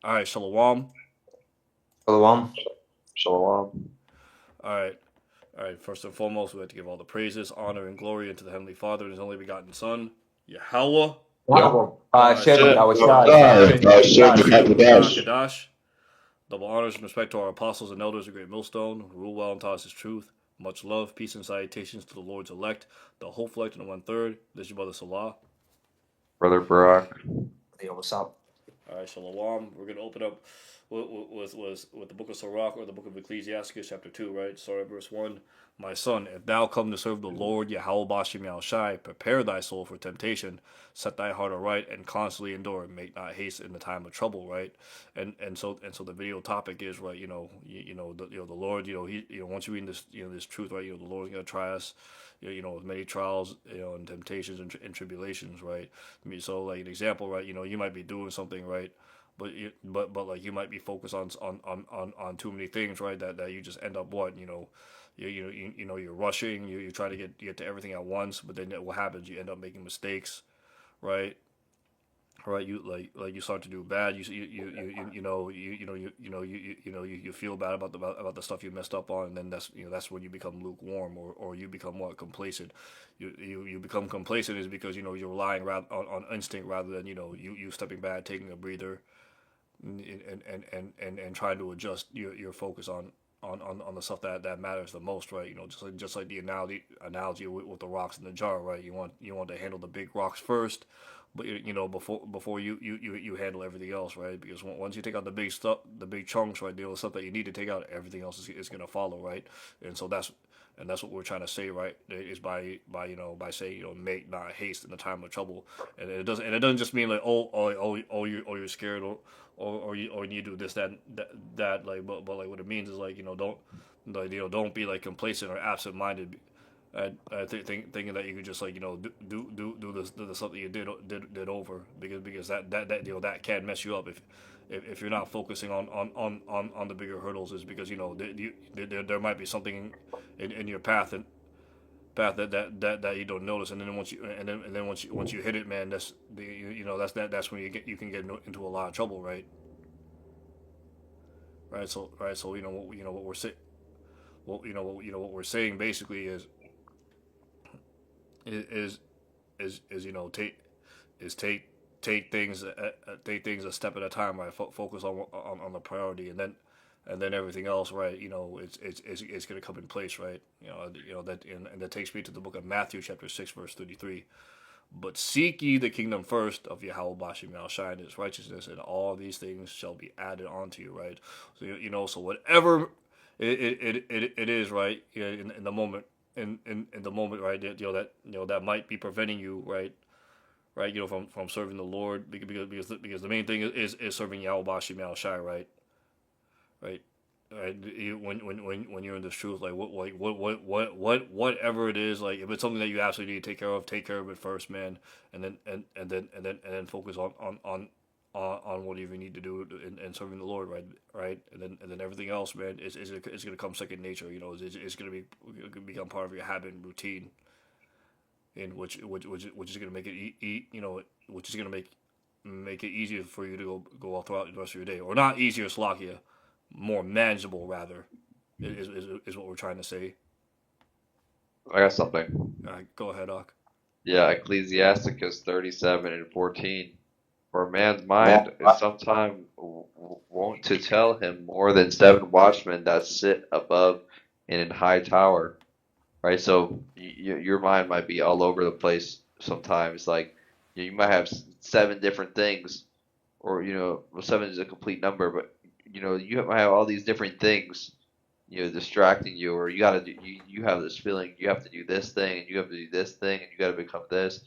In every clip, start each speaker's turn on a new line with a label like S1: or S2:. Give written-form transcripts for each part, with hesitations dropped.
S1: All right, Shalom.
S2: Shalom.
S3: Shalom.
S1: All right, all right. First and foremost, we have to give all the praises, honor, and glory unto the Heavenly Father and His only begotten Son, Yahweh,
S2: Yahweh. Shem
S3: Hashem,
S2: Yahushai.
S3: Hashem,
S1: Bashem
S3: Yahweh.
S1: Yahushua. Double honors and respect to our apostles and elders, a great millstone, who rule well and taught us His truth. Much love, peace, and salutations to the Lord's elect, the hopeful elect, and the 1/3. This is your brother Salah.
S3: Brother Barak.
S2: Yo, what's up?
S1: All right, Shalom. We're going to open up with the book of Sirach or the book of Ecclesiastes, chapter 2, right? Sorry, verse 1. My son, if thou come to serve the Lord, Yahweh Bashem Yahushai, prepare thy soul for temptation, set thy heart aright, and constantly endure. Make not haste in the time of trouble, right? And so the video topic is right. The Lord. Once you read this truth, right? The Lord's gonna try us. With many trials, and temptations and tribulations, right? I mean, so like an example, right? You might be doing something, right? But like you might be focused on too many things, right? That you just end up what you're rushing. You try to get to everything at once, but then what happens? You end up making mistakes, right? Right, you start to do bad. You feel bad about the stuff you messed up on, and then that's when you become lukewarm, or you become what complacent. You become complacent is because you're relying on instinct rather than you stepping back, taking a breather, and trying to adjust your focus on the stuff that matters the most, right? Just like the analogy with the rocks in the jar, right? You want to handle the big rocks first, but before you handle everything else, right? Because once you take out the big stuff, the big chunks, right, the stuff that you need to take out, everything else is gonna follow, right? And that's what we're trying to say, right? Is by saying make not haste in the time of trouble, and it doesn't just mean like you're scared, or you do this that like, but like what it means is like don't don't be like complacent or absent minded. Thinking that you could just like do the stuff that you did over, because that can mess you up if you're not focusing on the bigger hurdles, is because there might be something in your path that you don't notice, and then once you hit it, man, that's when you can get into a lot of trouble, right? So what we're saying, what we're saying basically is take is take things a step at a time, right? Focus on the priority, and then everything else, right? It's gonna come in place, right? And that takes me to the book of Matthew, chapter 6, verse 33. But seek ye the kingdom first of Yahweh Bashim Shai and his righteousness, and all these things shall be added onto you, right? So whatever it is, right? In the moment, in the moment, right? That might be preventing you, right? From serving the Lord, because the main thing is serving Yahweh Bashim Shai, right? Right, when you're in this truth, like whatever it is, like if it's something that you absolutely need to take care of it first, man, and then focus on what you even need to do in serving the Lord, right, and then everything else, man, is gonna come second nature. It's gonna become part of your habit and routine, in which is gonna make it which is gonna make it easier for you to go all throughout the rest of your day, or not easier, Slovakia, more manageable rather, is what we're trying to say.
S3: I got something.
S1: Go ahead, Doc.
S3: Yeah, Ecclesiasticus 37 and 14. For a man's mind is sometime wont to tell him more than 7 watchmen that sit above in an high tower. Right? So your mind might be all over the place sometimes. Like you might have 7 different things, or well, 7 is a complete number, but you might have all these different things distracting you, or you have this feeling you have to do this thing, and you have to do this thing, and you got to become this.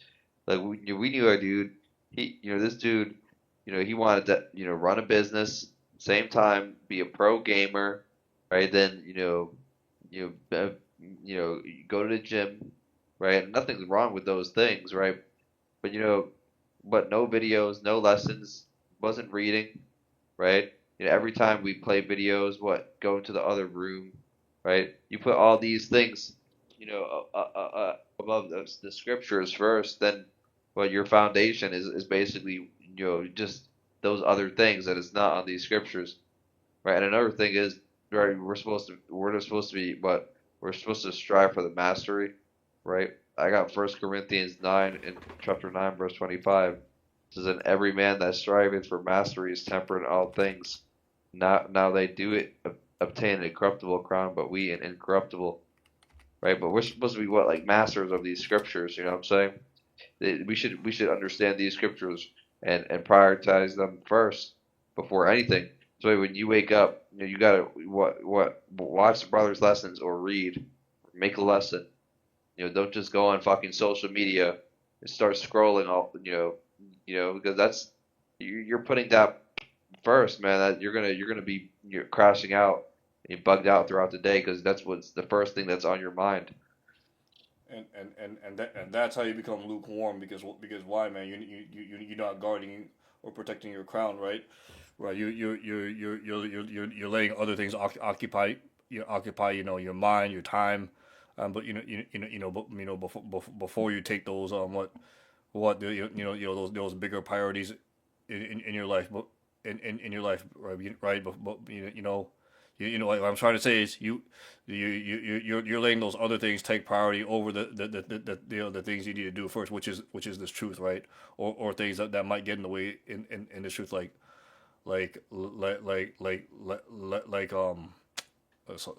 S3: Like we knew a dude, this dude, he wanted to, run a business, same time be a pro gamer, right? Then, you go to the gym, right? And nothing's wrong with those things, right? But, but no videos, no lessons, wasn't reading, right? Every time we play videos, go into the other room, right? You put all these things, above the scriptures first, then, well, your foundation is basically, just those other things that is not on these scriptures, right? And another thing is, right, we're just supposed to be what we're supposed to strive for the mastery, right? I got First Corinthians 9 in chapter 9 verse 25. It says, "And every man that striveth for mastery is temperate in all things. Now they do it obtain an incorruptible crown, but we an incorruptible." Right? But we're supposed to be what, like masters of these scriptures. You know what I'm saying? We should understand these scriptures and prioritize them first before anything. So when you wake up, you gotta watch the brothers' lessons or read, make a lesson. Don't just go on fucking social media and start scrolling all. Because that's you're putting that first, man. That you're gonna be crashing out and bugged out throughout the day because that's what's the first thing that's on your mind.
S1: And that's how you become lukewarm because why, man? You're not guarding or protecting your crown, right? Right. You're letting other things occupy your mind, your time. But before you take those those bigger priorities in your life, but in your life, right? But what I'm trying to say is you're letting those other things take priority over the things you need to do first, which is this truth, right? Or things that might get in the way in this truth, like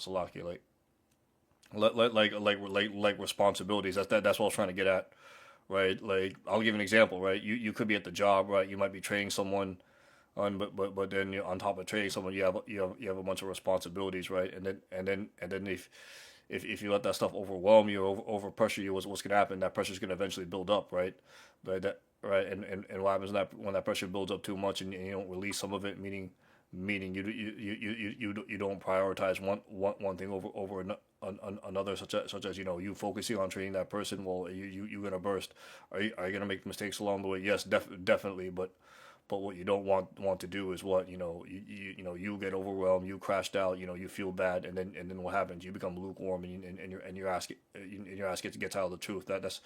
S1: Salakia, like responsibilities. That's what I was trying to get at, right? Like I'll give an example, right? You could be at the job, right? You might be training someone on, but then on top of training someone, you have a bunch of responsibilities, right? And then if you let that stuff overwhelm you, over pressure you, what's gonna happen? That pressure's gonna eventually build up, right? Right, and what happens when that pressure builds up too much and you don't release some of it, meaning you don't prioritize one thing over another, such as you focusing on training that person. Well, you're gonna burst. Are you gonna make mistakes along the way? Yes, definitely, but what you don't want to do is you get overwhelmed, you crashed out, you feel bad, and then what happens? You become lukewarm, and your ass gets out of the truth. That's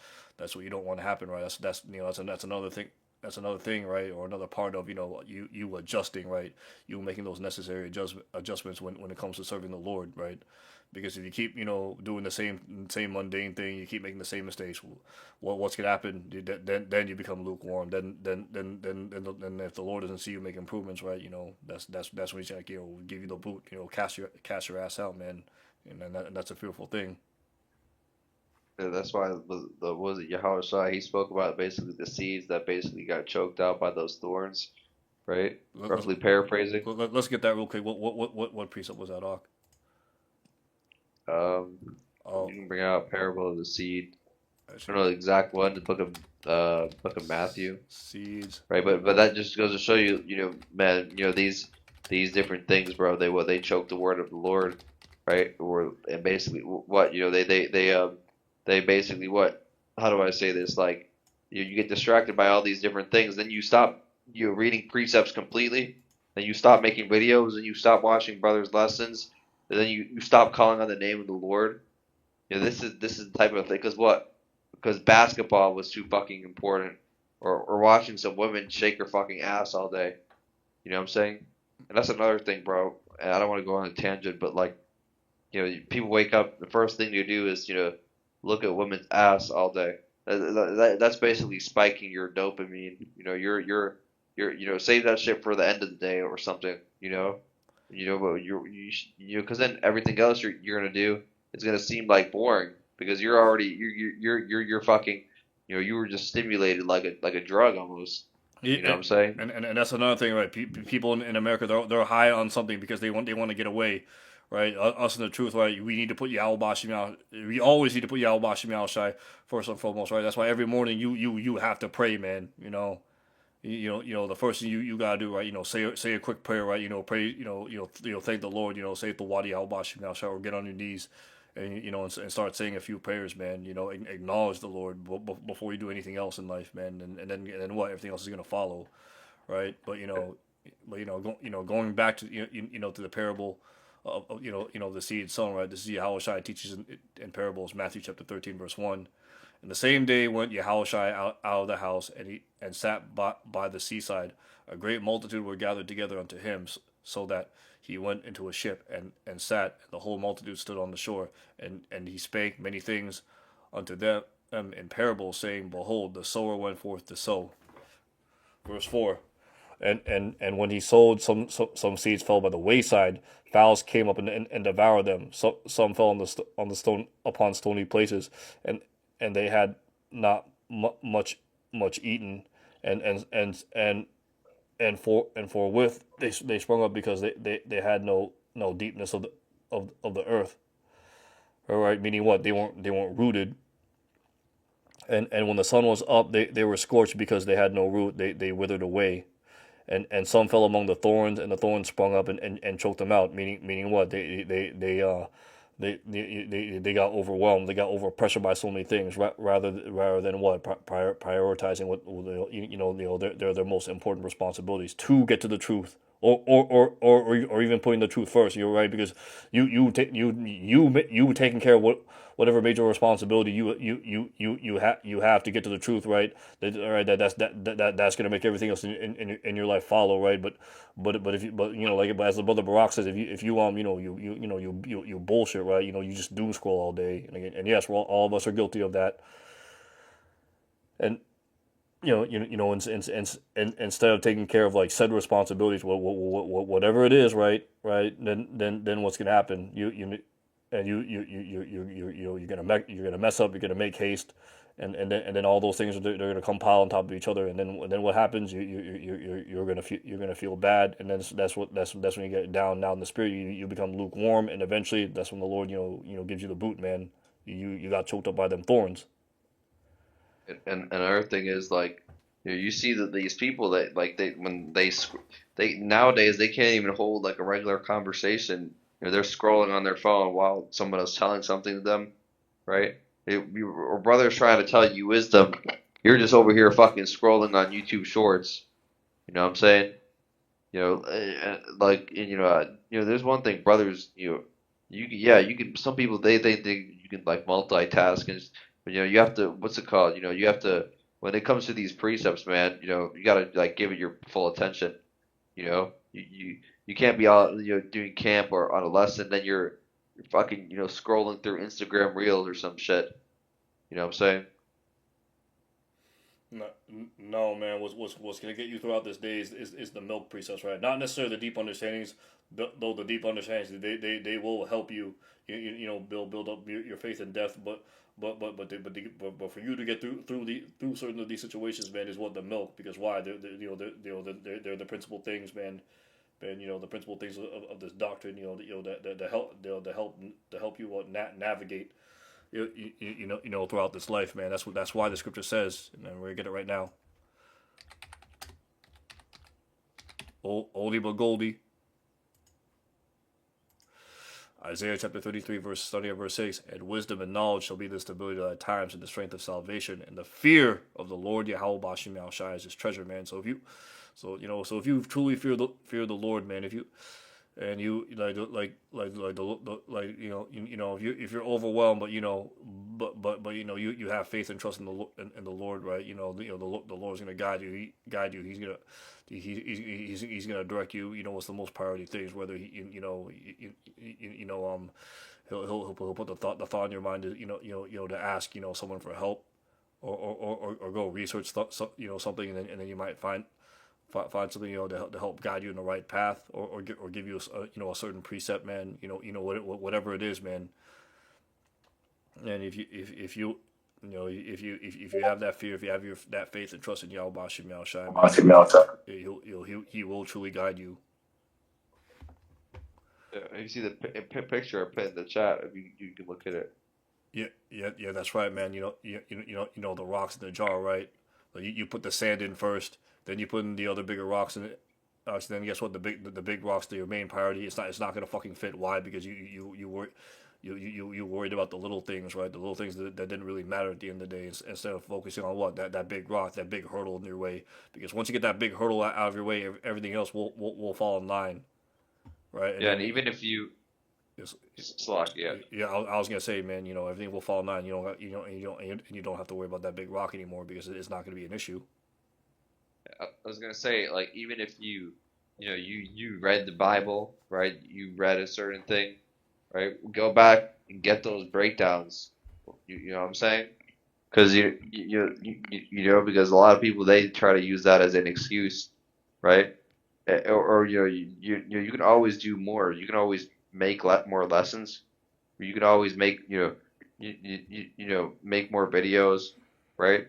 S1: what you don't want to happen, right? That's another thing. That's another thing, right? Or another part of you adjusting, right? You making those necessary adjustments when it comes to serving the Lord, right? Because if you keep doing the same mundane thing, you keep making the same mistakes. What's gonna happen? Then you become lukewarm. Then if the Lord doesn't see you make improvements, right? That's when He's like, give you the boot. Cast your ass out, man. And that's a fearful thing.
S3: Yeah, that's why the was it Yahushua, he spoke about basically the seeds that basically got choked out by those thorns, right?
S1: Let's
S3: Roughly paraphrasing.
S1: let's get that real quick. What precept was that, Ark?
S3: Um, you
S1: Oh,
S3: can bring out parable of the seed. I don't
S1: actually,
S3: know the exact one, the book of Matthew,
S1: seeds.
S3: right? But that just goes to show you, man, these different things, bro. They choke the word of the Lord, right? Or and basically what they basically what? How do I say this? Like you get distracted by all these different things, then you stop reading precepts completely, then you stop making videos, and you stop watching brothers' lessons, and then you stop calling on the name of the Lord. This is the type of thing. Because what? Because basketball was too fucking important, or watching some women shake her fucking ass all day. You know what I'm saying? And that's another thing, bro. And I don't want to go on a tangent, but like, people wake up, the first thing you do is, look at women's ass all day. That's basically spiking your dopamine. Save that shit for the end of the day or something. But because then everything else you're gonna do is gonna seem like boring because you're already you're fucking, you were just stimulated like a drug almost. You know what I'm saying?
S1: And that's another thing, right? People in America, they're high on something because they want to get away, right? Us in the truth, right? We need to put Yahweh Bashim out. We always need to put Yahweh Bashim out, shy first and foremost, right? That's why every morning you have to pray, man. The first thing you gotta do, right? Say a quick prayer, right? Pray, thank the Lord. Say the Wadi Yahweh Bashim out, or get on your knees. And start saying a few prayers, man. Acknowledge the Lord before you do anything else in life, man. And then what? Everything else is gonna follow, right? Going back to to the parable of the seed sown, right? This is how Shai teaches in parables, Matthew chapter 13 verse 1, And the same day went Yahushua out of the house, and sat by the seaside. A great multitude were gathered together unto him, so that he went into a ship, and sat, and the whole multitude stood on the shore. And he spake many things unto them in parables, saying, Behold, the sower went forth to sow. Verse 4. And when he sowed, some seeds fell by the wayside. Fowls came up and devoured them. Some fell on the stone upon stony places, and they had not much eaten, and and and and and forthwith they sprung up, because they had no deepness of the earth. All right, meaning what? They weren't rooted. And when the sun was up, they were scorched, because they had no root. They withered away. And some fell among the thorns, and the thorns sprung up and choked them out. Meaning what? They got overwhelmed. They got overpressured by so many things, rather than what, prioritizing what, their most important responsibilities, to get to the truth, or even putting the truth first. You're right, because you taking care of whatever major responsibility you have to get to the truth, right? That's gonna make everything else in your life follow, right? But if you but you know like but as the brother Barack says, if you you bullshit, right? You just doom scroll all day, and yes, all of us are guilty of that. And instead of taking care of like said responsibilities, whatever it is, right, then what's gonna happen? You're gonna mess up. You're gonna make haste, and then all those things, they're gonna compile on top of each other, and then what happens? You're gonna feel bad, and then that's when you get down in the spirit. You become lukewarm, and eventually that's when the Lord gives you the boot, man. You got choked up by them thorns.
S3: And another thing is like, you see that these people that like they nowadays they can't even hold like a regular conversation. They're scrolling on their phone while someone is telling something to them, right? Your brother's trying to tell you wisdom. You're just over here fucking scrolling on YouTube Shorts. You know what I'm saying? Like, there's one thing, brothers. Yeah, you can. Some people they think you can like multitask, but you have to. What's it called? You have to. When it comes to these precepts, man, you gotta like give it your full attention. You can't be out doing camp or on a lesson, then you're fucking scrolling through Instagram Reels or some shit. You know what I'm saying?
S1: No, no, man. What's gonna get you throughout this day is the milk precepts, right? Not necessarily the deep understandings, though the deep understandings they will help you, build up your faith in death. But for you to get through certain of these situations, man, is what the milk. Because why? They're the principal things, man. And the principal things of this doctrine, that help you navigate throughout this life, man. That's why the scripture says, and we're gonna get it right now. Oldie but Goldie. Isaiah chapter 33, starting at verse 6. And wisdom and knowledge shall be the stability of thy times, and the strength of salvation, and the fear of the Lord Yahweh Bashim Yahushai is his treasure, man. So if you truly fear the Lord, man, if you and you if you're overwhelmed, but you have faith and trust in the Lord, right? The Lord's gonna guide you. He's gonna direct you. What's the most priority things, whether he'll put the thought in your mind to to ask someone for help, or go research something, and then you might find something to help guide you in the right path, or give you a certain precept, man. Whatever it is, man. And if you have that fear, if you have that faith and trust in Yahweh Bashim Yahushai, man, he will truly guide you.
S3: Yeah, you see the picture I put in the chat. If you can look at it.
S1: Yeah, that's right, man. The rocks in the jar, right? Like you put the sand in first, then you put in the other bigger rocks in it. So then guess what? The big rocks, your main priority. It's not gonna fucking fit. Why? Because you worried about the little things, right? The little things that didn't really matter at the end of the day. Instead of focusing on what that big rock, that big hurdle in your way. Because once you get that big hurdle out of your way, everything else will fall in line, right? And
S3: Yeah, and
S1: then It's,
S3: Slack, yeah.
S1: yeah, I was gonna say, man, everything will fall nine. You don't have to worry about that big rock anymore because it's not gonna be an issue.
S3: I was gonna say, like, even if you read the Bible, right? You read a certain thing, right? Go back and get those breakdowns. You know what I'm saying? Because because a lot of people they try to use that as an excuse, right? Or you can always do more. You can always make more lessons. You can always make make more videos, right?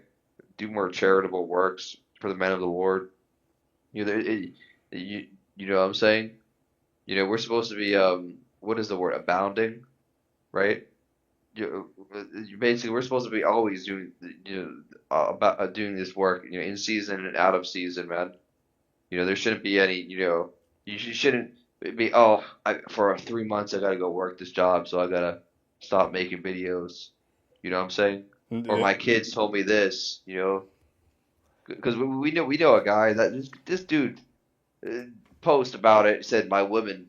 S3: Do more charitable works for the men of the Lord. You know, you know what I'm saying? We're supposed to be what is the word? Abounding, right? Basically we're supposed to be always doing about doing this work, in season and out of season, man. There shouldn't be any, you shouldn't be, for 3 months I gotta go work this job, so I gotta stop making videos. You know what I'm saying? Or
S1: Yeah.
S3: my kids told me this, because we know a guy that this dude uh, post about it said my woman,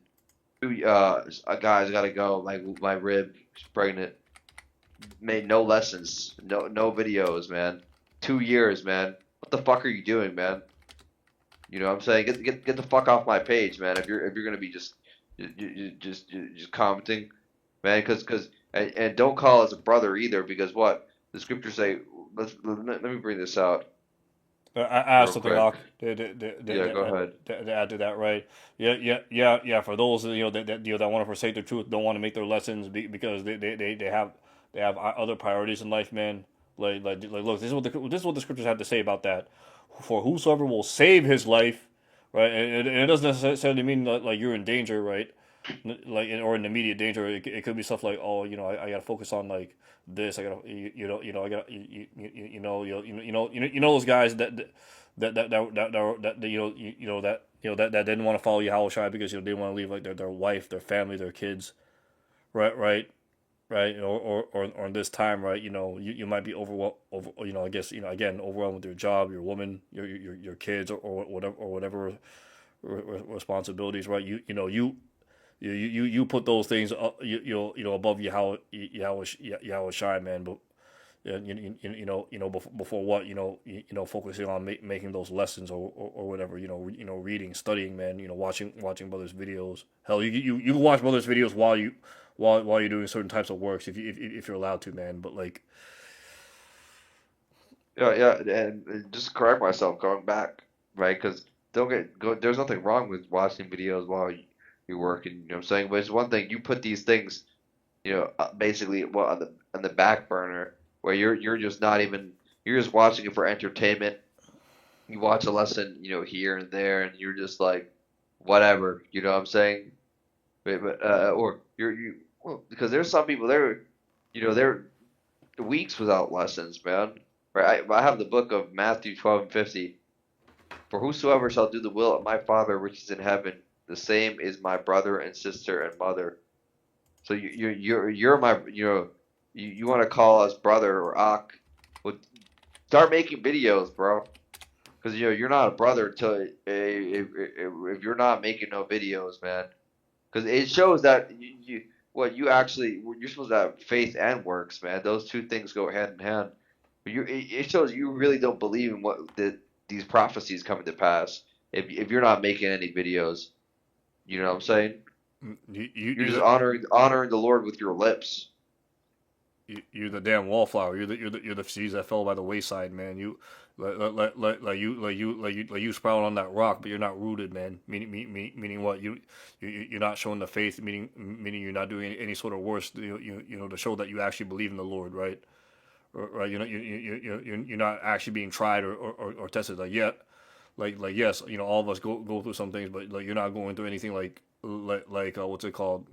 S3: a guy's gotta go, my rib, she's pregnant, made no lessons, no videos, man. 2 years, man. What the fuck are you doing, man? You know what I'm saying? Get the fuck off my page, man. If you're gonna be just commenting, man, and don't call us a brother either, because what the scriptures say. Let me bring this out
S1: I have
S3: real
S1: something,
S3: quick.
S1: Ak,
S3: Yeah, go ahead.
S1: to add to that, right? Yeah. For those that want to forsake the truth, don't want to make their lessons because they have other priorities in life, man. Look, this is what the scriptures have to say about that. For whosoever will save his life, right? And it doesn't necessarily mean like you're in danger, right? Or in immediate danger. It could be stuff like, oh, I gotta focus on like this. I gotta, I got, those guys that didn't want to follow Yahweh Shai because they didn't want to leave like their wife, their family, their kids, right, or this time, right, you might be I guess, again, overwhelmed with your job, your woman, your kids, or whatever responsibilities, right? You put those things above Yahweh Shai, man, but before what, focusing on making those lessons, or whatever, reading, studying, man, watching brothers videos. Hell, you can watch brothers videos while you're doing certain types of works, if you're allowed to, man. But like,
S3: Yeah, yeah, and just to correct myself, going back, right? Because don't get go. There's nothing wrong with watching videos while you're working. You know what I'm saying? But it's one thing you put these things, basically, well, on the back burner, where you're just not even, you're just watching it for entertainment. You watch a lesson, here and there, and you're just like, whatever. You know what I'm saying? Or well, because there's some people there, they're weeks without lessons, man. Right? I have the book of Matthew 12:50. For whosoever shall do the will of my Father which is in heaven, the same is my brother and sister and mother. So you're my, you want to call us brother or Ak? Well, start making videos, bro. Because you're not a brother until if you're not making no videos, man. Because it shows that you're supposed to have faith and works, man. Those two things go hand in hand. But it shows you really don't believe in these prophecies coming to pass if you're not making any videos. You know what I'm saying? You're just
S1: you
S3: honoring the Lord with your lips.
S1: you're the damn wallflower. You're the seeds that fell by the wayside, man. You like you sprout on that rock, but you're not rooted, man. Meaning what? You're not showing the faith. Meaning you're not doing any sort of works. To show that you actually believe in the Lord, right? Right. You're not actually being tried or tested like yet. Like yes, all of us go through some things, but like you're not going through anything what's it called,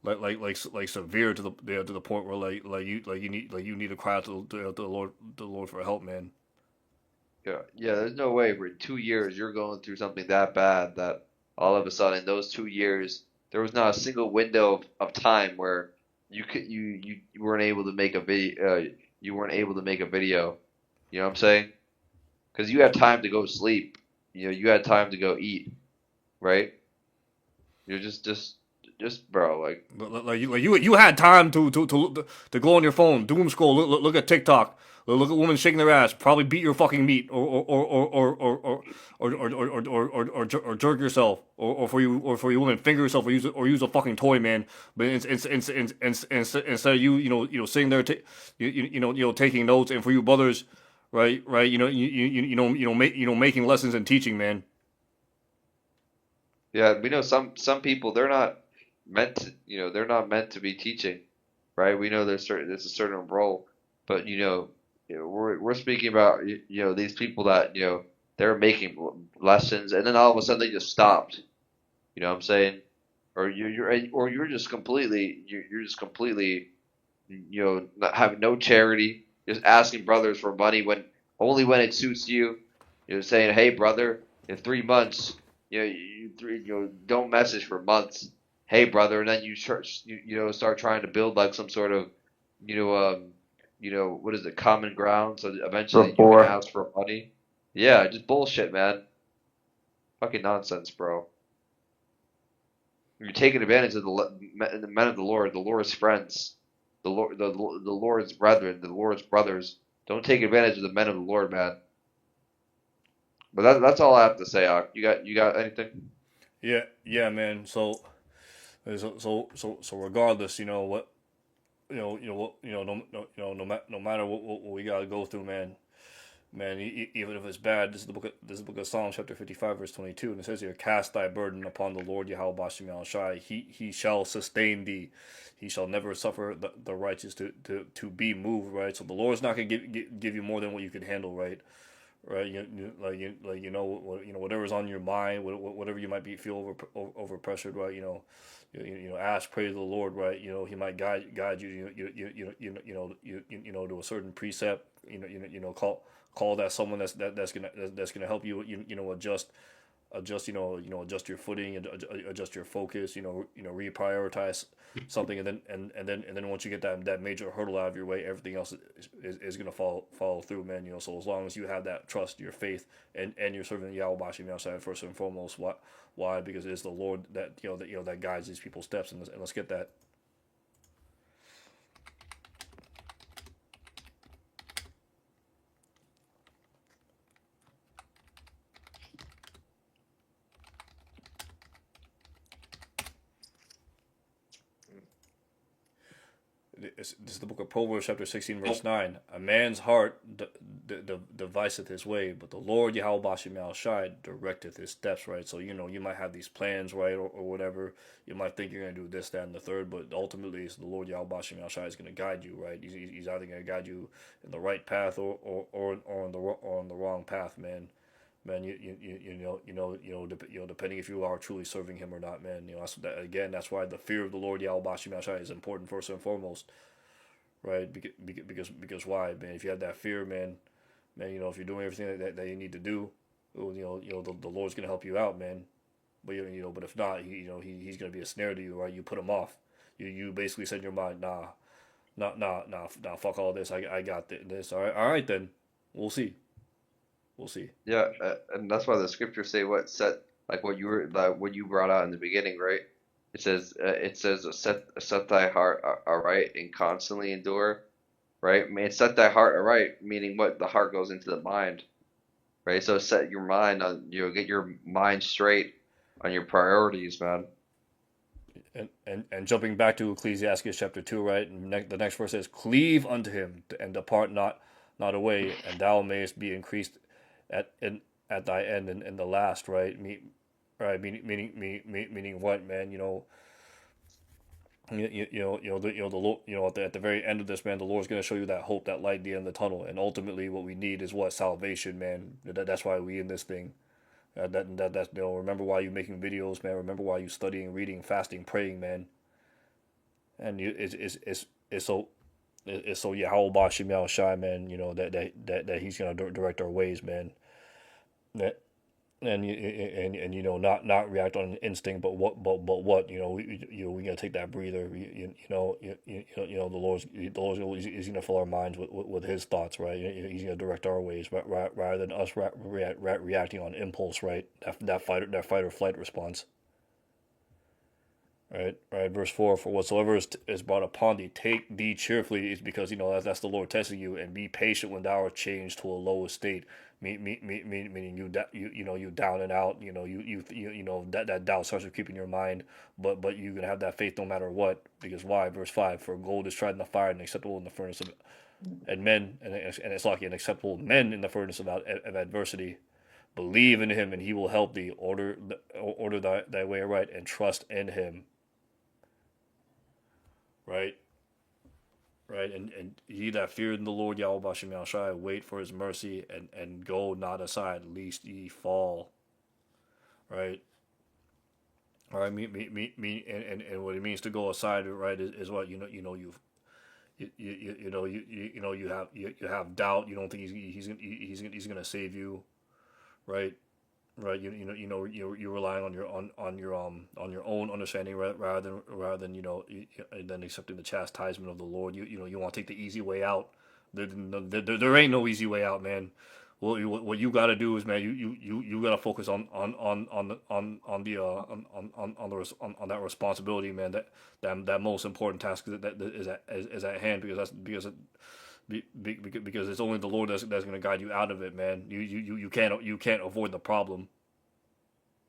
S1: like severe to the point where you need to cry out to the Lord for help, man.
S3: Yeah, yeah. There's no way for 2 years you're going through something that bad that all of a sudden in those 2 years there was not a single window of time where you weren't able to make a video. You weren't able to make a video. You know what I'm saying? Because you had time to go sleep. You had time to go eat, right? You're just just bro, like
S1: You had time to go on your phone, doom scroll, look at TikTok, look at women shaking their ass, probably beat your fucking meat, or jerk yourself, or for you women finger yourself, or use a fucking toy, man. But instead of sitting there, taking notes, and for you brothers, right, making lessons and teaching, man.
S3: yeah, we know some people they're not meant to, they're not meant to be teaching, right? We know there's a certain role, but we're speaking about these people that they're making lessons, and then all of a sudden they just stopped. You know what I'm saying? Or you're just completely you're just completely not having no charity, just asking brothers for money when only when it suits you. You're saying, hey brother, in 3 months, don't message for months. Hey brother, and then start trying to build like some sort of you know what is it, common ground, so that eventually you can
S2: Rapport.
S3: ask for money. Yeah, just bullshit, man. Fucking nonsense, bro. You're taking advantage of the men of the Lord's friends, the Lord's brethren, the Lord's brothers. Don't take advantage of the men of the Lord, man. But that's all I have to say, Ak. You got anything?
S1: Yeah, man. So regardless, no matter what we gotta go through, man, even if it's bad, this is the book of Psalms, chapter 55, verse 22, and it says here, "Cast thy burden upon the Lord Yahweh Bashem Shai. He shall sustain thee. He shall never suffer the righteous to be moved." Right. So the Lord's not gonna give you more than what you can handle. Right. Right. Whatever's on your mind, whatever you might be feel over pressured. Right. Ask, pray to the Lord. Right. He might guide to a certain precept. Call that someone that's gonna help you. Adjust your footing and adjust your focus. Reprioritize something, and then once you get that major hurdle out of your way, everything else is gonna follow through, man. So as long as you have that trust, your faith, and you're serving Yahweh Bashim Yahshua first and foremost. Why? Because it is the Lord that guides these people's steps, and let's get that. This is the book of Proverbs, chapter 16, verse 9. A man's heart deviseth his way, but the Lord Yahweh Bashim Shai directeth his steps, right? So, you might have these plans, right, or whatever. You might think you're going to do this, that, and the third, but ultimately it's the Lord Yahweh Bashim Shai is going to guide you, right? He's either going to guide you in the right path or on the wrong path, man. Man, depending if you are truly serving Him or not, man. That's why the fear of the Lord Yahweh Bashim Shai is important first and foremost, right? Because why, man? If you have that fear, man, if you're doing everything that you need to do, the Lord's gonna help you out, man. But if not, he's gonna be a snare to you, right? You put him off. You basically said in your mind, nah, fuck all this. I got this. All right then. We'll see. We'll see.
S3: Yeah, and that's why the scriptures say what you brought out in the beginning, right? It says set thy heart aright and constantly endure, right? Man, set thy heart aright, meaning what? The heart goes into the mind, right? So set your mind on, get your mind straight on your priorities, man.
S1: And jumping back to Ecclesiastes chapter 2, right? And the next verse says, "Cleave unto him and depart not away, and thou mayest be increased at thy end in the last," right? Meaning what, man? The Lord, at the very end of this, man, the Lord's going to show you that hope, that light at the end of the tunnel, and ultimately, what we need is what? Salvation, man. That's why we in this thing. That's remember why you making videos, man. Remember why you studying, reading, fasting, praying, man. And it's so Yahweh Bashim Yahweh Shai, man. That He's gonna direct our ways, man. That not react on instinct, but what we gotta take that breather. The Lord's gonna fill our minds with His thoughts, right? He's gonna direct our ways, rather than us reacting on impulse, right? That fight or flight response. Right. Verse 4: For whatsoever is brought upon thee, take thee cheerfully, is because that's the Lord testing you, and be patient when thou art changed to a low estate. Meaning you down and out. That doubt starts to creep in your mind, but you're gonna have that faith no matter what. Because why? Verse 5: For gold is tried in the fire and acceptable in the furnace of and men and it's like an acceptable men in the furnace of adversity. Believe in him, and he will help thee. Order thy way right, and trust in him. Right. Right, and ye that fear in the Lord Yahweh Bashem Yahushai, wait for his mercy, and go not aside, lest ye fall. Right, all right. And what it means to go aside, right, is what you have doubt. You don't think he's gonna save you, right? Right, you're relying on your own understanding, rather than than accepting the chastisement of the Lord. You want to take the easy way out. There ain't no easy way out, man. Well, what you got to do is, man, you got to focus on that responsibility, man. That most important task that is at hand, because it's only the Lord that's going to guide you out of it, man. You can't avoid the problem.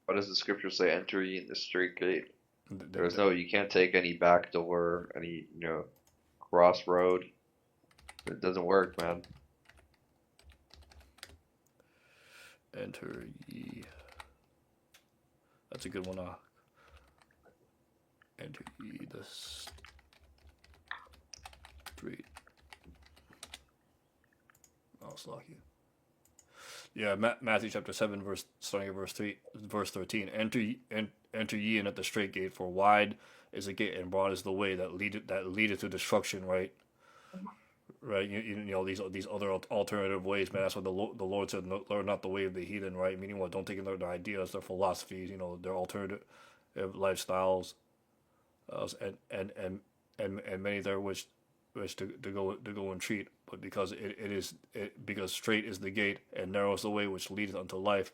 S3: What does the scripture say? Enter ye in the straight gate.
S1: The,
S3: You can't take any back door, any, crossroad. It doesn't work, man.
S1: Enter ye. That's a good one. Enter ye the straight. Oh, it's lucky. Yeah, Matthew chapter 7, starting at verse 13. Enter ye in at the straight gate, for wide is the gate and broad is the way that leadeth to destruction. Right. Right. These other alternative ways, man. That's what the Lord said. No, learn not the way of the heathen. Right. Meaning what? Don't take in their ideas, their philosophies. Their alternative lifestyles, and many there which to go and treat. But because straight is the gate and narrow is the way which leadeth unto life,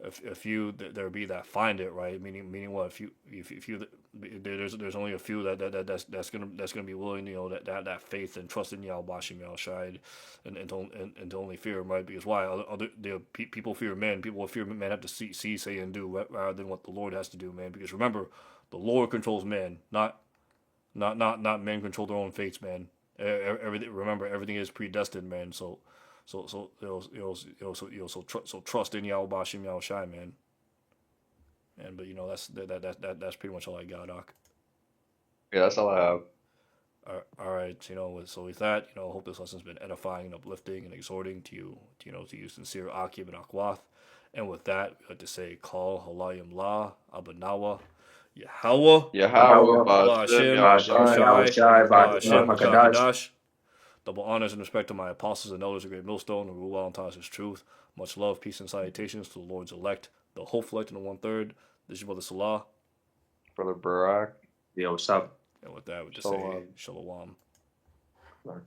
S1: a few there be that find it, right. Meaning what? If you there's only a few that's gonna be willing, that faith and trust in Yahweh Bashim Yahushai, and to only fear him, right. Because why? People fear men. People fear men have to see, say, and do, rather than what the Lord has to do, man. Because remember, the Lord controls men, not men control their own fates, man. Remember, everything is predestined, man. So trust in Yahweh Bashim Yahushai, man. But that's pretty much all I got, Doc.
S3: Yeah, that's all I have.
S1: All right. So with that, I hope this lesson's been edifying and uplifting and exhorting to you, to you sincere Akib and Akwath. And with that, we like to say, Call Halayim La Abanawa Yahweh
S3: Yahweh, Ba'ashem,
S1: Ba'ashem
S3: Yahushai,
S1: Yahushai
S2: Ba'ashem,
S1: Ba'ashem
S2: Makadash.
S1: Makadash. Double honors and respect to my apostles and elders of Great Millstone who rule well and taught us his truth. Much love, peace, and salutations to the Lord's elect, the hopeful elect in the 1/3. This is your brother Salah.
S3: Brother Barak.
S2: Yo, what's up?
S1: And with that, we just say Shalom.
S2: Right.